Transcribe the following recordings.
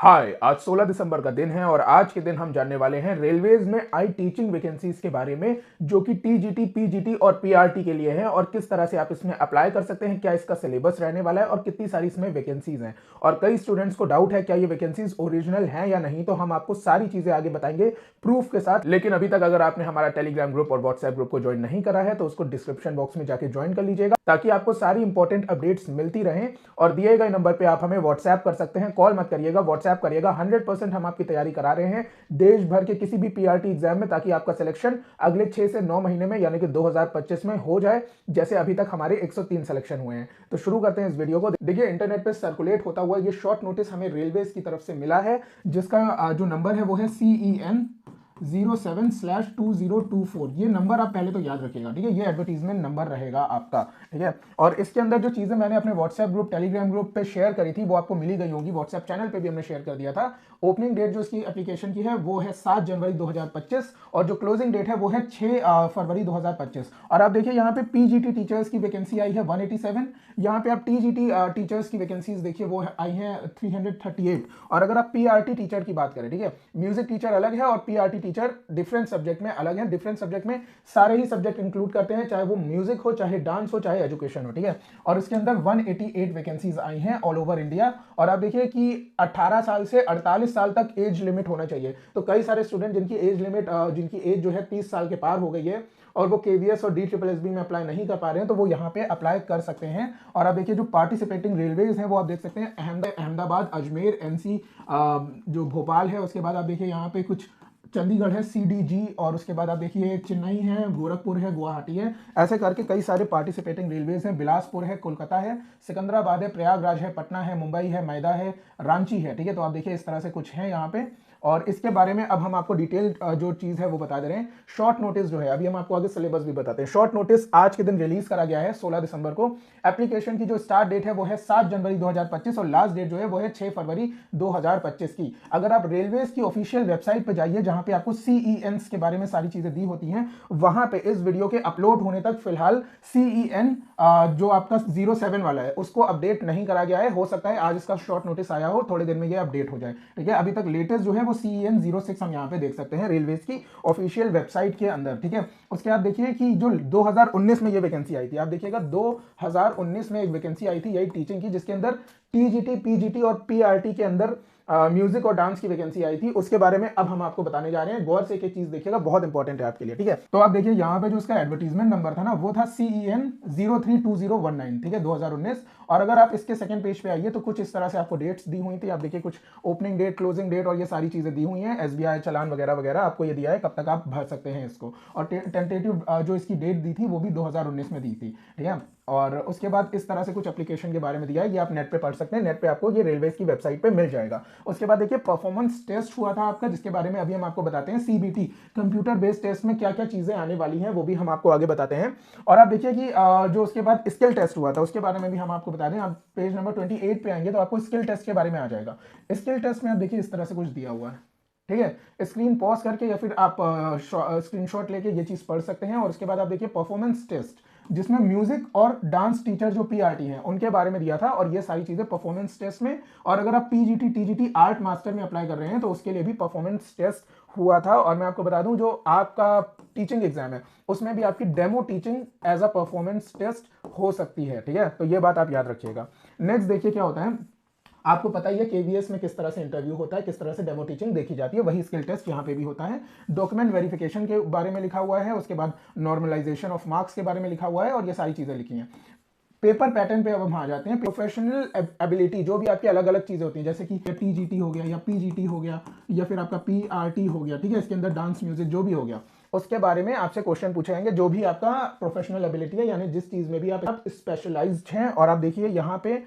हाय, आज 16 दिसंबर का दिन है और आज के दिन हम जानने वाले हैं रेलवेज में आई टीचिंग वैकेंसीज के बारे में, जो कि टीजीटी, पीजीटी और पीआरटी के लिए है और किस तरह से आप इसमें अप्लाई कर सकते हैं, क्या इसका सिलेबस रहने वाला है और कितनी सारी इसमें वैकेंसीज हैं। और कई स्टूडेंट्स को डाउट है क्या ये वैकेंसीज ओरिजिनल हैं या नहीं, तो हम आपको सारी चीजें आगे बताएंगे प्रूफ के साथ। लेकिन अभी तक अगर आपने हमारा टेलीग्राम ग्रुप और व्हाट्सएप ग्रुप को ज्वाइन नहीं करा है तो उसको डिस्क्रिप्शन बॉक्स में जाकर ज्वाइन कर लीजिएगा, ताकि आपको सारी इंपॉर्टेंट अपडेट्स मिलती रहें। और दिए गए नंबर पे आप हमें व्हाट्सएप कर सकते हैं, कॉल मत करिएगा, व्हाट्सएप करिएगा। 100% हम आपकी तैयारी करा रहे हैं देश भर के किसी भी पीआरटी एग्जाम में, ताकि आपका सिलेक्शन अगले 6 से 9 महीने में यानी कि 2025 में हो जाए, जैसे अभी तक हमारे 103 सिलेक्शन हुए हैं। तो शुरू करते हैं इस वीडियो को। देखिए, इंटरनेट पे सर्कुलेट होता हुआ ये शॉर्ट नोटिस हमें रेलवेज की तरफ से मिला है, जिसका जो नंबर है वो है CEN 07/2024। ये नंबर आप पहले तो याद रखिएगा, ठीक है। ये एडवर्टीजमेंट नंबर रहेगा आपका, ठीक है। और इसके अंदर जो चीजें मैंने अपने व्हाट्सएप ग्रुप, टेलीग्राम ग्रुप पे शेयर करी थी वो आपको मिली गई होगी। व्हाट्सएप चैनल पे भी हमने शेयर कर दिया था। ओपनिंग डेट जो इसकी एप्लीकेशन की है वो है 7 जनवरी 2025 और जो क्लोजिंग डेट है वो है 6 फरवरी 2025। और आप देखिए यहाँ पे पीजीटी टीचर्स की वैकेंसी आई है 187। यहाँ पे आप टीजीटी टीचर्स की वैकेंसीज देखिए वो आई है 338। और अगर आप पीआरटी टीचर की बात करें, ठीक है, म्यूजिक टीचर अलग है और पीआरटी टीचर डिफरेंट सब्जेक्ट में अलग है। डिफरेंट सब्जेक्ट में सारे ही सब्जेक्ट इंक्लूड करते हैं, चाहे वो म्यूजिक हो, चाहे डांस हो, चाहे एजुकेशन हो, ठीक है। और इसके अंदर 188 वैकेंसीज आई हैं ऑल ओवर इंडिया। और आप देखिए कि 18 साल से 48 साल तक एज लिमिट होना चाहिए। तो कई सारे स्टूडेंट जिनकी एज लिमिट, जिनकी एज जो है 30 साल के पार हो गई है और वो केवीएस और DSSB में अप्लाई नहीं कर पा रहे हैं, तो वो यहाँ पे अप्लाई कर सकते हैं। और आप देखिए जो पार्टिसिपेटिंग रेलवेज हैं वो आप देख सकते हैं अहमदाबाद, अजमेर, NC, जो भोपाल है। उसके बाद आप देखिए यहाँ पे कुछ चंडीगढ़ है CDG, और उसके बाद आप देखिए चेन्नई है, गोरखपुर है, गुवाहाटी है। ऐसे करके कई सारे पार्टिसिपेटिंग रेलवेज हैं। बिलासपुर है, कोलकाता है, सिकंदराबाद है, प्रयागराज है, पटना है, मुंबई है, मैदा है, रांची है, ठीक है। तो आप देखिए इस तरह से कुछ है यहाँ पे। और इसके बारे में अब हम आपको डिटेल जो चीज है वो बता दे रहे हैं। शॉर्ट नोटिस जो है, अभी हम आपको आगे सिलेबस भी बताते हैं। शॉर्ट नोटिस आज के दिन रिलीज करा गया है 16 दिसंबर को। एप्लीकेशन की जो स्टार्ट डेट है वो है 7 जनवरी 2025 और लास्ट डेट जो है वो है 6 फरवरी 2025 की। अगर आप रेलवेज की ऑफिशियल वेबसाइट पर जाइए, जहां पे आपको CENs के बारे में सारी चीजें दी होती हैं, वहां पे इस वीडियो के अपलोड होने तक फिलहाल CEN जो आपका 07 वाला है उसको अपडेट नहीं करा गया है। हो सकता है आज इसका शॉर्ट नोटिस आया हो, थोड़ी देर में ये अपडेट हो जाए, ठीक है। अभी तक लेटेस्ट जो है वो CEN 06 हम यहाँ पे देख सकते हैं रेलवेज की ऑफिशियल वेबसाइट के अंदर, ठीक है। उसके बाद देखिए कि जो 2019 में ये वैकेंसी आई थी, आप देखिएगा 2019 में एक वैकेंसी आई थी यही टीचिंग की, जिसके अंदर टीजीटी, पीजीटी और पीआरटी के अंदर म्यूजिक और डांस की वैकेंसी आई थी। उसके बारे में अब हम आपको बताने जा रहे हैं। गौर से एक चीज देखिएगा, बहुत इंपॉर्टेंट है आपके लिए, ठीक है। तो आप देखिए यहाँ पे जो इसका एडवर्टीजमेंट नंबर था ना, वो था CEN 032019, ठीक है, 2019। और अगर आप इसके सेकंड पेज पे आइए तो कुछ इस तरह से आपको डेट्स दी हुई थी। आप देखिए कुछ ओपनिंग डेट, क्लोजिंग डेट और ये सारी चीजें दी हुई हैं। SBI चालान वगैरह वगैरह आपको ये दिया है, कब तक आप भर सकते हैं इसको। और टेंटेटिव जो इसकी डेट दी थी वो भी 2019 में दी थी, ठीक है। और उसके बाद इस तरह से कुछ एप्लीकेशन के बारे में दिया है, ये आप नेट पे पढ़ सकते हैं। नेट पे आपको ये रेलवेज की वेबसाइट पे मिल जाएगा। उसके बाद देखिए परफॉर्मेंस टेस्ट हुआ था आपका, जिसके बारे में अभी हम आपको बताते हैं। CBT कंप्यूटर बेस्ड टेस्ट में क्या क्या चीजें आने वाली हैं वो भी हम आपको आगे बताते हैं। और आप देखिए कि जो उसके बाद स्किल टेस्ट हुआ था उसके बारे में भी हम आपको बता दें। आप पेज नंबर 28 पे आएंगे तो आपको स्किल टेस्ट के बारे में आ जाएगा। स्किल टेस्ट में आप देखिए इस तरह से कुछ दिया हुआ है, ठीक है। स्क्रीन पॉज करके या फिर आप स्क्रीनशॉट लेके ये चीज पढ़ सकते हैं। और उसके बाद आप देखिए परफॉर्मेंस टेस्ट, जिसमें म्यूजिक और डांस टीचर जो पीआरटी हैं उनके बारे में दिया था, और ये सारी चीजें परफॉर्मेंस टेस्ट में। और अगर आप पीजीटी, टीजीटी, आर्ट मास्टर में अप्लाई कर रहे हैं तो उसके लिए भी परफॉर्मेंस टेस्ट हुआ था। और मैं आपको बता दूं जो आपका टीचिंग एग्जाम है उसमें भी आपकी demo teaching as a performance test हो सकती है, ठीक है। तो ये बात आप याद रखिएगा। नेक्स्ट देखिए क्या होता है, आपको पता ही है केवीएस में किस तरह से इंटरव्यू होता है, किस तरह से डेमो टीचिंग देखी जाती है, वही स्किल टेस्ट यहाँ पे भी होता है। डॉक्यूमेंट वेरिफिकेशन के बारे में लिखा हुआ है, उसके बाद नॉर्मलाइजेशन ऑफ मार्क्स के बारे में लिखा हुआ है, और ये सारी चीजें लिखी हैं। पेपर पैटर्न पे अब हम आ जाते हैं। प्रोफेशनल एबिलिटी, जो भी आपकी अलग अलग चीजें होती हैं, जैसे कि टीजीटी हो गया या पीजीटी हो गया या फिर आपका पीआरटी हो गया, ठीक है, इसके अंदर डांस, म्यूजिक जो भी हो गया, उसके बारे में आपसे क्वेश्चन पूछे जाएंगे। जो भी आपका प्रोफेशनल एबिलिटी है, यानी जिस चीज में भी आप स्पेशलाइज्ड हैं। और आप देखिए यहाँ पे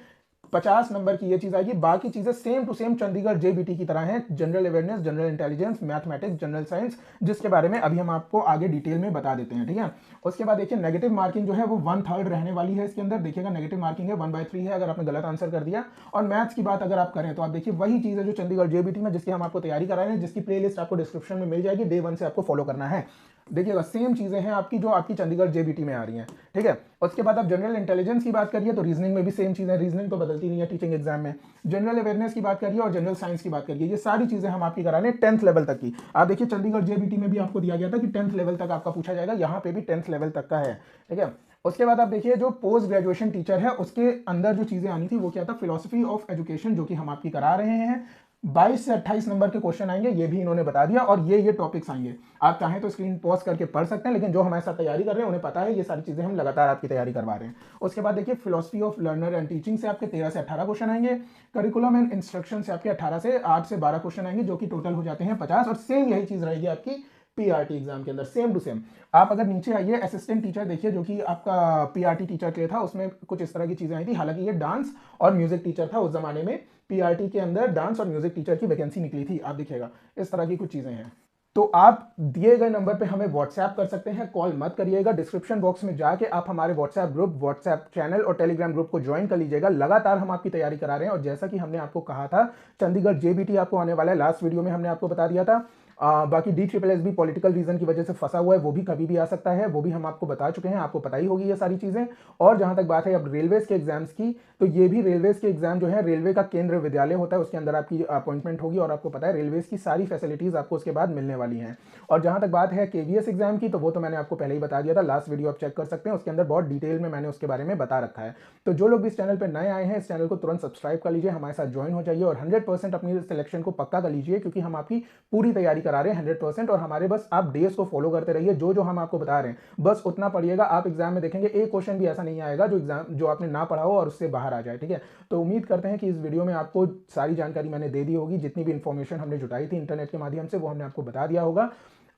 50 नंबर की ये चीज आएगी। बाकी चीजें same to same Chandigarh JBT की तरह हैं। General awareness, general intelligence, mathematics, general science, जिसके बारे में अभी हम आपको आगे डिटेल में बता देते हैं, ठीक है। उसके बाद देखिए नेगेटिव मार्किंग जो है वो 1/3 रहने वाली है इसके अंदर। देखिएगा नेगेटिव मार्किंग है 1/3 है अगर आपने गलत आंसर कर दिया। और मैथ्स की बात अगर आप करें तो आप देखिए वही चीज है जो चंडीगढ़ जेबीटी में, जिसकी हम आपको तैयारी करा रहे हैं, जिसकी प्लेलिस्ट आपको डिस्क्रिप्शन में मिल जाएगी। डे 1 से आपको फॉलो करना है। देखिएगा सेम चीज़ें हैं आपकी जो आपकी चंडीगढ़ जेबीटी में आ रही हैं, ठीक है। उसके बाद आप जनरल इंटेलिजेंस की बात करिए तो रीजनिंग में भी सेम चीज़ें, रीजनिंग तो बदलती नहीं है टीचिंग एग्जाम में। जनरल अवेयरनेस की बात करिए और जनरल साइंस की बात करिए, ये सारी चीज़ें हम आपकी करा रहे हैं 10th लेवल तक की। आप देखिए चंडीगढ़ जेबीटी में भी आपको दिया गया था कि 10th लेवल तक आपका पूछा जाएगा, यहाँ पे भी 10th लेवल तक का है, ठीक है। उसके बाद आप देखिए जो पोस्ट ग्रेजुएशन टीचर है उसके अंदर जो चीज़ें आनी थी वो क्या था, फिलोसफी ऑफ एजुकेशन, जो कि हम आपकी करा रहे हैं। 22 से 28 नंबर के क्वेश्चन आएंगे, ये भी इन्होंने बता दिया, और ये टॉपिक्स आएंगे। आप चाहें तो स्क्रीन पॉज करके पढ़ सकते हैं, लेकिन जो हमारे साथ तैयारी कर रहे हैं उन्हें पता है ये सारी चीजें हम लगातार आपकी तैयारी करवा रहे हैं। उसके बाद देखिए philosophy of learner and teaching से आपके 13 से 18 क्वेश्चन आएंगे। करिकुलम एंड इंस्ट्रक्शन से आपके 18 से 8 से 12 क्वेश्चन आएंगे, जो कि टोटल हो जाते हैं 50। और सेम यही चीज रहेगी आपकी पीआरटी एग्जाम के अंदर, सेम टू सेम। आप अगर नीचे आइए असिस्टेंट टीचर देखिए, जो कि आपका पीआरटी टीचर के लिए था, उसमें कुछ इस तरह की चीजें आई थी। हालांकि ये डांस और म्यूजिक टीचर था उस जमाने में, पीआरटी के अंदर डांस और म्यूजिक टीचर की वैकेंसी निकली थी। आप देखिएगा इस तरह की कुछ चीजें हैं। तो आप दिए गए नंबर पे हमें व्हाट्सएप कर सकते हैं, कॉल मत करिएगा। डिस्क्रिप्शन बॉक्स में जाके आप हमारे व्हाट्सएप ग्रुप, व्हाट्सएप चैनल और टेलीग्राम ग्रुप को ज्वाइन कर लीजिएगा। लगातार हम आपकी तैयारी करा रहे हैं, और जैसा कि हमने आपको कहा था चंडीगढ़ जेबीटी आपको आने वाला है, लास्ट वीडियो में हमने आपको बता दिया था। बाकी DSSS भी पॉलिटिकल रीजन की वजह से फंसा हुआ है, वो भी कभी भी आ सकता है, वो भी हम आपको बता चुके हैं, आपको पता ही होगी ये सारी चीजें। और जहां तक बात है अब रेलवेज के एग्जाम्स की, तो ये भी रेलवेज के एग्जाम जो है, रेलवे का केंद्र विद्यालय होता है, उसके अंदर आपकी अपॉइंटमेंट होगी, और आपको पता है रेलवेज की सारी फैसिलिटीज आपको उसके बाद मिलने वाली हैं। और जहां तक बात है केवीएस एग्जाम की, तो वो तो मैंने आपको पहले ही बता दिया था, लास्ट वीडियो आप चेक कर सकते हैं, उसके अंदर बहुत डिटेल में मैंने उसके बारे में बता रखा है। तो जो लोग भी इस चैनल पर नए आए हैं, इस चैनल को तुरंत सब्सक्राइब कर लीजिए, हमारे साथ ज्वाइन हो जाइए, और 100% अपनी सिलेक्शन को पक्का कर लीजिए, क्योंकि हम आपकी पूरी तैयारी करा रहे हैं 100%। और हमारे बस आप डेज को फॉलो करते रहिए, जो जो हम आपको बता रहे हैं बस उतना पढ़िएगा। आप एग्जाम में देखेंगे एक क्वेश्चन भी ऐसा नहीं आएगा जो आपने ना पढ़ा हो और उससे बाहर आ जाए, ठीक है। तो उम्मीद करते हैं कि इस वीडियो में आपको सारी जानकारी मैंने दे दी होगी, जितनी भी इंफॉर्मेशन हमने जुटाई थी इंटरनेट के माध्यम से वो हमने आपको बता दिया होगा।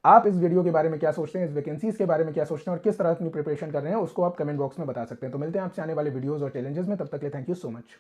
आप इस वीडियो के बारे में क्या सोचते हैं, इस वैकेंसीज के बारे में क्या सोचते हैं, और किस तरह अपनी प्रिपरेशन कर रहे हैं, उसको आप कमेंट बॉक्स में बता सकते हैं। तो मिलते हैं आपसे आने वाले वीडियोस और चैलेंजेस में, तब तक के लिए थैंक यू सो मच।